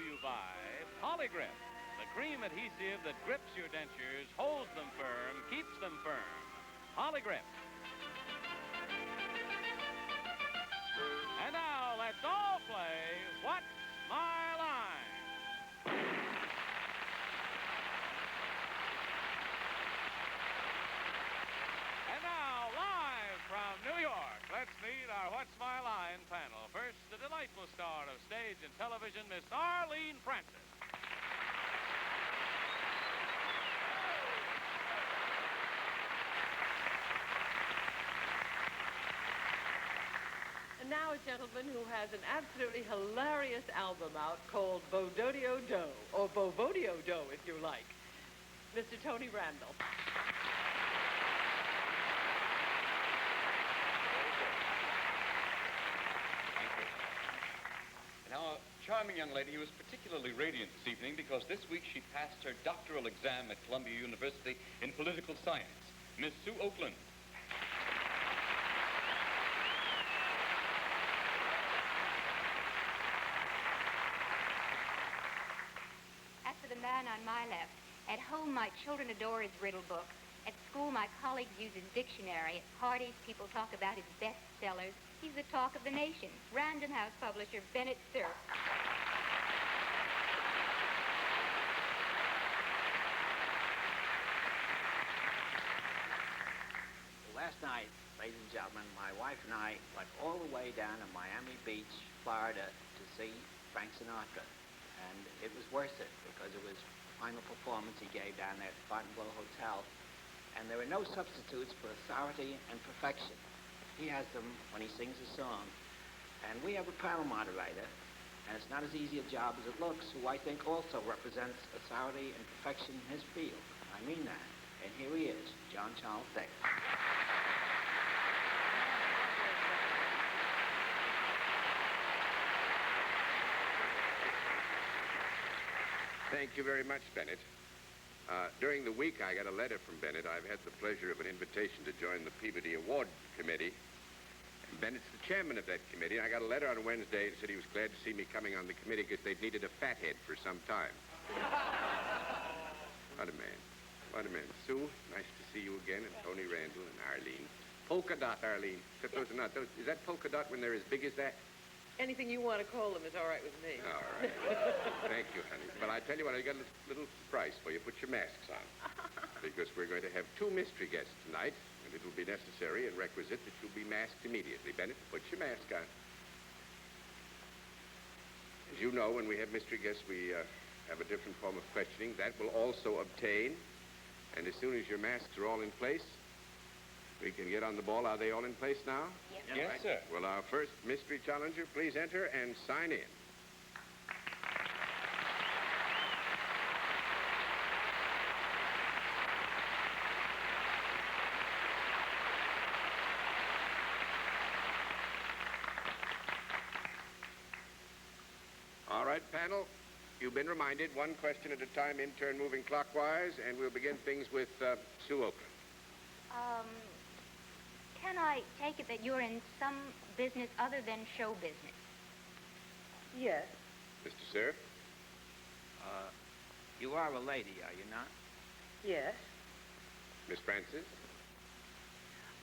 to you by Polygrip, the cream adhesive that grips your dentures, holds them firm, keeps them firm. Polygrip. And now let's all play What's My Line? And now, live from New York, let's meet our What's My Line panel. First, the delightful star of stage and television, Miss Arlene Francis. And now a gentleman who has an absolutely hilarious album out called Bododio Doe, or Bovodio Doe, if you like, Mr. Tony Randall. Now, a charming young lady who was particularly radiant this evening because this week she passed her doctoral exam at Columbia University in political science, Miss Sue Oakland. As for the man on my left, at home my children adore his riddle book. At school my colleagues use his dictionary. At parties people talk about his bestsellers. He's the talk of the nation. Random House publisher Bennett Cerf. Last night, ladies and gentlemen, my wife and I went all the way down to Miami Beach, Florida, to see Frank Sinatra. And it was worth it because it was the final performance he gave down there at the Fontainebleau Hotel. And there were no substitutes for authority and perfection. He has them when he sings a song. And we have a panel moderator, and it's not as easy a job as it looks, who I think also represents authority and perfection in his field. I mean that. And here he is, John Charles Davis. Thank you very much, Bennett. During the week, I got a letter from Bennett. I've had the pleasure of an invitation to join the Peabody Award Committee. And Bennett's the chairman of that committee. I got a letter on Wednesday and said he was glad to see me coming on the committee because they'd needed a fathead for some time. What a man. What a man. Sue, nice to see you again, and Tony Randall and Arlene. Polka dot, Arlene. Except those are not. Is that polka dot when they're as big as that? Anything you want to call them is all right with me. All right. Thank you, honey. Well, I tell you what, I got a little surprise for you. Put your masks on. Because we're going to have two mystery guests tonight, and it will be necessary and requisite that you'll be masked immediately. Bennett, put your mask on. As you know, when we have mystery guests, we have a different form of questioning. That will also obtain. And as soon as your masks are all in place, we can get on the ball. Are they all in place now? Yes, Yes, right. sir. Well, our first mystery challenger, please enter and sign in. All right, panel. You've been reminded, one question at a time, in turn moving clockwise, and we'll begin things with Sue Oakland. Can I take it that you're in some business other than show business? Yes. Mr. Cerf? You are a lady, are you not? Yes. Miss Francis?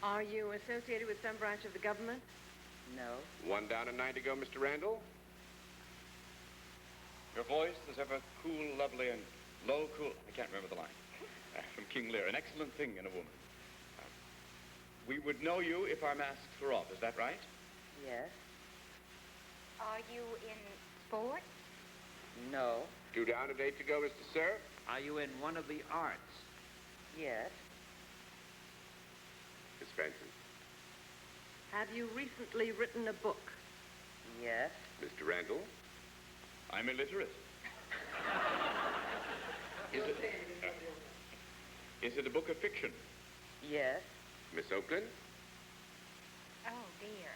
Are you associated with some branch of the government? No. One down and 9 to go, Mr. Randall. Your voice is ever cool, lovely, and low, cool. I can't remember the line. From King Lear, an excellent thing in a woman. We would know you if our masks were off. Is that right? Yes. Are you in sports? No. 2 down and 8 to go, Mr. Cerf. Are you in one of the arts? Yes. Miss Francis. Have you recently written a book? Yes. Mr. Randall. I'm illiterate. Is it a book of fiction? Yes. Miss Oakland. Oh, dear.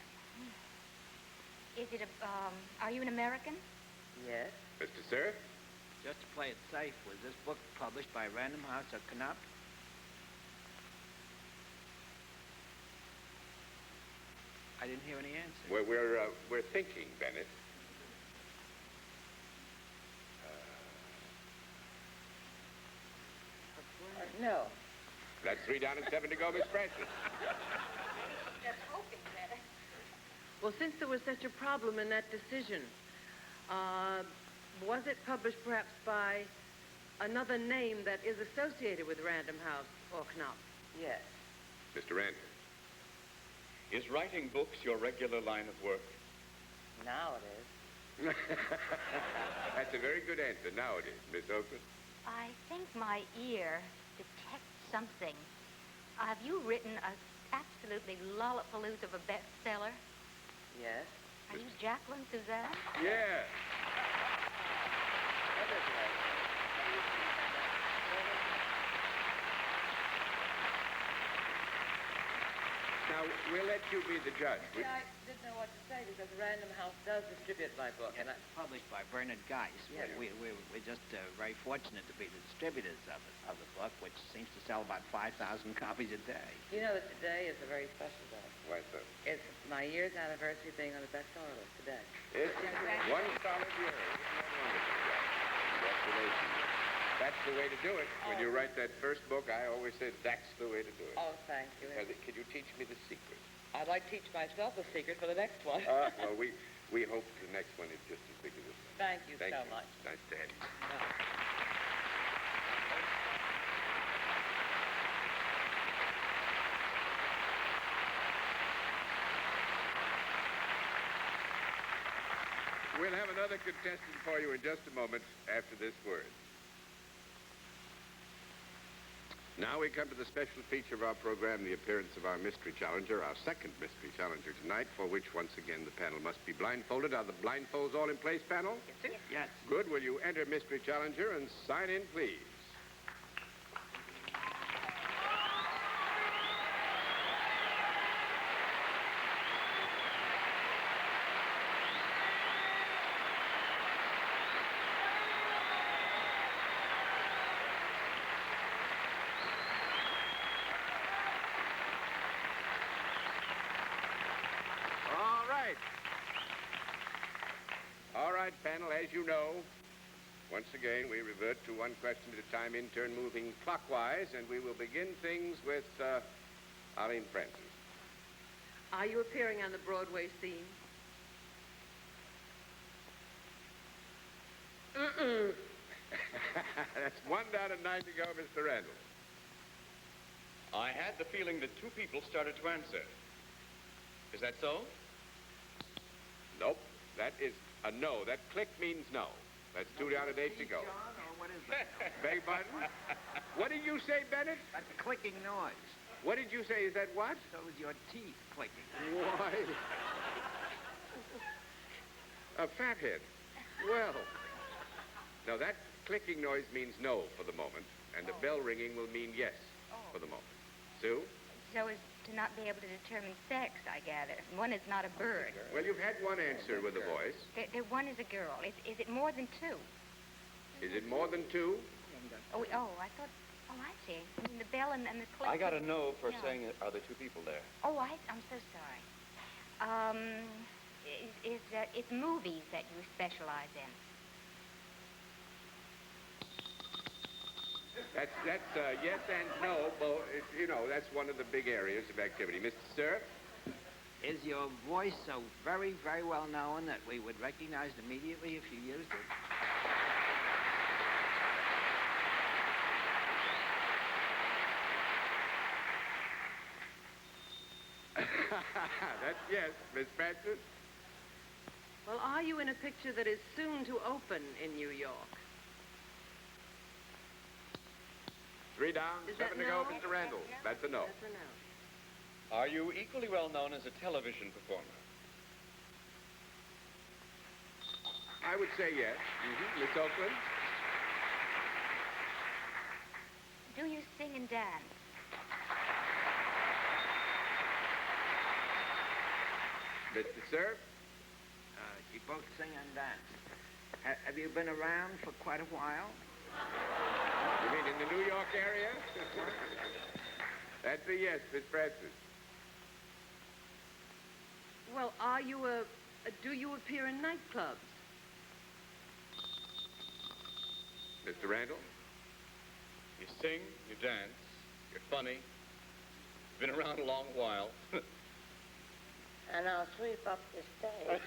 Is it are you an American? Yes. Mr. Cerf. Just to play it safe, was this book published by Random House or Knapp? I didn't hear any answer. We're thinking, Bennett. No. That's 3 down and 7 to go, Miss Francis. Just hoping that. Well, since there was such a problem in that decision, was it published perhaps by another name that is associated with Random House or Knopf? Yes. Mr. Randall, is writing books your regular line of work? Now it is. That's a very good answer. Now it is, Miss Oakland. I think my ear detects something. Have you written a absolutely lollapalooza of a bestseller? Yes. Are you Jacqueline Susanne? Yeah. That is right. Now, we'll let you be the judge. I didn't know what to say because Random House does distribute my book. And And it's published by Bernard Geis. Yes. We're just very fortunate to be the distributors of the book, which seems to sell about 5,000 copies a day. You know that today is a very special day. Why so? It's my year's anniversary being on the bestseller list today. It's one solid year. Isn't that wonderful? Congratulations. That's the way to do it. When you write that first book, I always say that's the way to do it. Oh, thank you. Could you teach me the secret? I'd like to teach myself the secret for the next one. Well, we hope the next one is just as big as this one. Thank you Thank so you. much. Nice to have you. We'll have another contestant for you in just a moment after this word. Now we come to the special feature of our program, the appearance of our mystery challenger, our second mystery challenger tonight, for which, once again, the panel must be blindfolded. Are the blindfolds all in place, panel? Yes, sir. Yes. Good. Will you enter mystery challenger and sign in, please? All right, panel, as you know, once again, we revert to one question at a time, in turn moving clockwise, and we will begin things with Arlene Francis. are you appearing on the Broadway scene? That's 1 down and 9 to go, Mr. Randall. I had the feeling that 2 people started to answer. Is that so? Nope, that is a no. That click means no. That's 2 down and 8 to go. John, or what is that? Beg your pardon? What did you say, Bennett? That's a clicking noise. What did you say? Is that what? So is your teeth clicking. Why? A fathead. Well. Now, that clicking noise means no for the moment, and the bell ringing will mean yes for the moment. Sue? So as to not be able to determine sex, I gather. One is not a bird. Well, you've had one answer with a voice. One is a girl. Is it more than 2? Is it more than 2? Oh, I thought... Oh, I see. I mean, the bell and the click... I got a no for Yeah. saying, are there 2 people there? Oh, I'm so sorry. It's movies that you specialize in. That's yes and no. Well, you know, that's one of the big areas of activity. Mr. Cerf? Is your voice so very, very well known that we would recognize it immediately if you used it? That's yes. Miss Francis? Well, are you in a picture that is soon to open in New York? 3 down, Is 7 that to go, no? Mr. Randall. That's a no. That's a no. Are you equally well known as a television performer? I would say yes. Miss Oakland? Do you sing and dance? Mr. Cerf? You both sing and dance. Have you been around for quite a while? You mean in the New York area? That's a yes, Miss Francis. Well, are you do you appear in nightclubs? Mr. Randall? You sing, you dance, you're funny, been around a long while. And I'll sweep up the stage.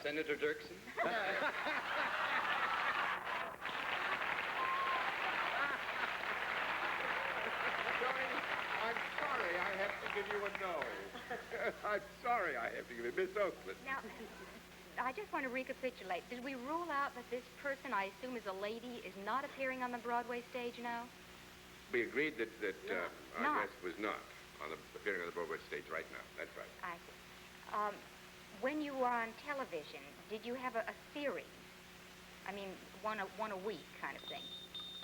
Senator Dirksen? I'm sorry I have to give you a no. I'm sorry I have to give it. Miss Oakland. Now, I just want to recapitulate. Did we rule out that this person, I assume is a lady, is not appearing on the Broadway stage now? We agreed that our Not. guest was not appearing on the Broadway stage right now. That's right. I see. When you were on television, did you have a series? I mean, one a week kind of thing.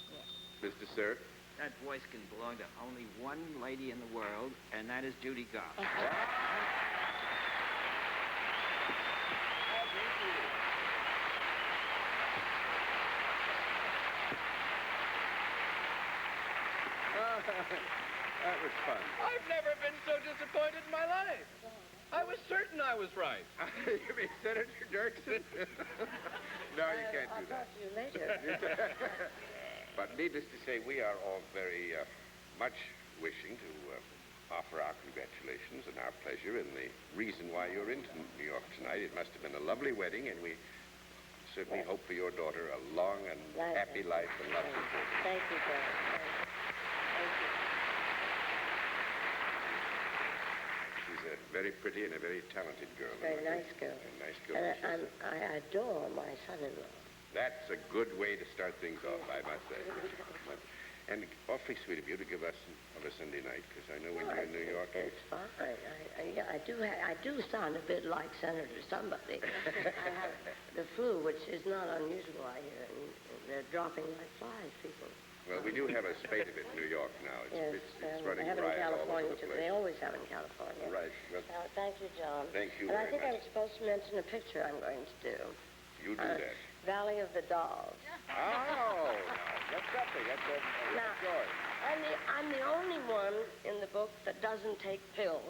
Yes. Mr. Cerf? That voice can belong to only one lady in the world, and that is Judy Garland. That was fun. I've never been so disappointed in my life. I was certain I was right. You mean Senator Dirksen? No, you can't do I'll that. talk to you later. But needless to say, we are all very much wishing to offer our congratulations and our pleasure in the reason why you're in New York tonight. It must have been a lovely wedding, and we certainly hope for your daughter a long and happy life and love and fortune. Thank you, Dad. Thank you. She's a very pretty and a very talented girl. Very nice girl. Very nice girl. And I adore my son-in-law. That's a good way to start things off, I must say. And awfully sweet of you to give us of a Sunday night, because I know when you're in New York... It's fine. I do sound a bit like Senator somebody. I have the flu, which is not unusual, I hear. And they're dropping like flies, people. Well, we do have a spate of it in New York now. Yes, It's running they have it in riot all over California, the too. place. They always have in California. Right. Well, Thank you, John. Thank you And I very think I much. was supposed to mention a picture I'm going to do. You do that. Valley of the Dolls. Oh, that's something. That's a Now, joy. I'm the only one in the book that doesn't take pills.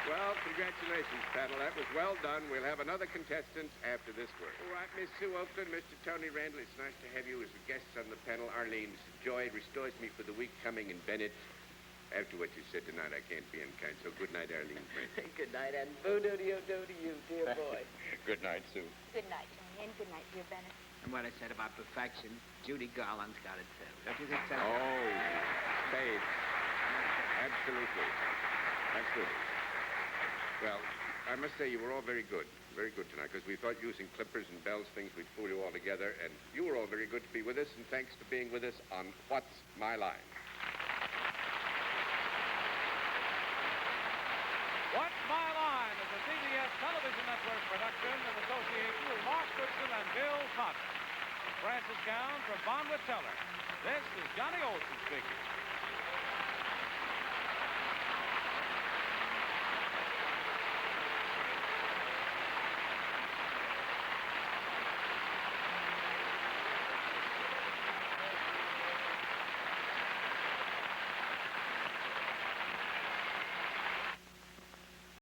Well, congratulations, panel. That was well done. We'll have another contestant after this word. All right, Miss Sue Oakland, Mr. Tony Randall, it's nice to have you as guests on the panel. Arlene, it's a joy. It restores me for the week coming. And Bennett, after what you said tonight, I can't be unkind. So good night, Arlene. Good night, and boo-doo-doo-doo to you, dear boy. Good night, Sue. Good night, Tony, and good night, dear Bennett. And what I said about perfection, Judy Garland's got it too. Don't you think so? Oh, spades. Absolutely. Absolutely. Well, I must say you were all very good tonight, because we thought using clippers and bells, things we'd fool you all together, and you were all very good to be with us, and thanks for being with us on What's My Line? What's My Line is a CBS Television Network production in association with Mark Goodson and Bill Cotter. Francis Gown from Bonwit Teller. This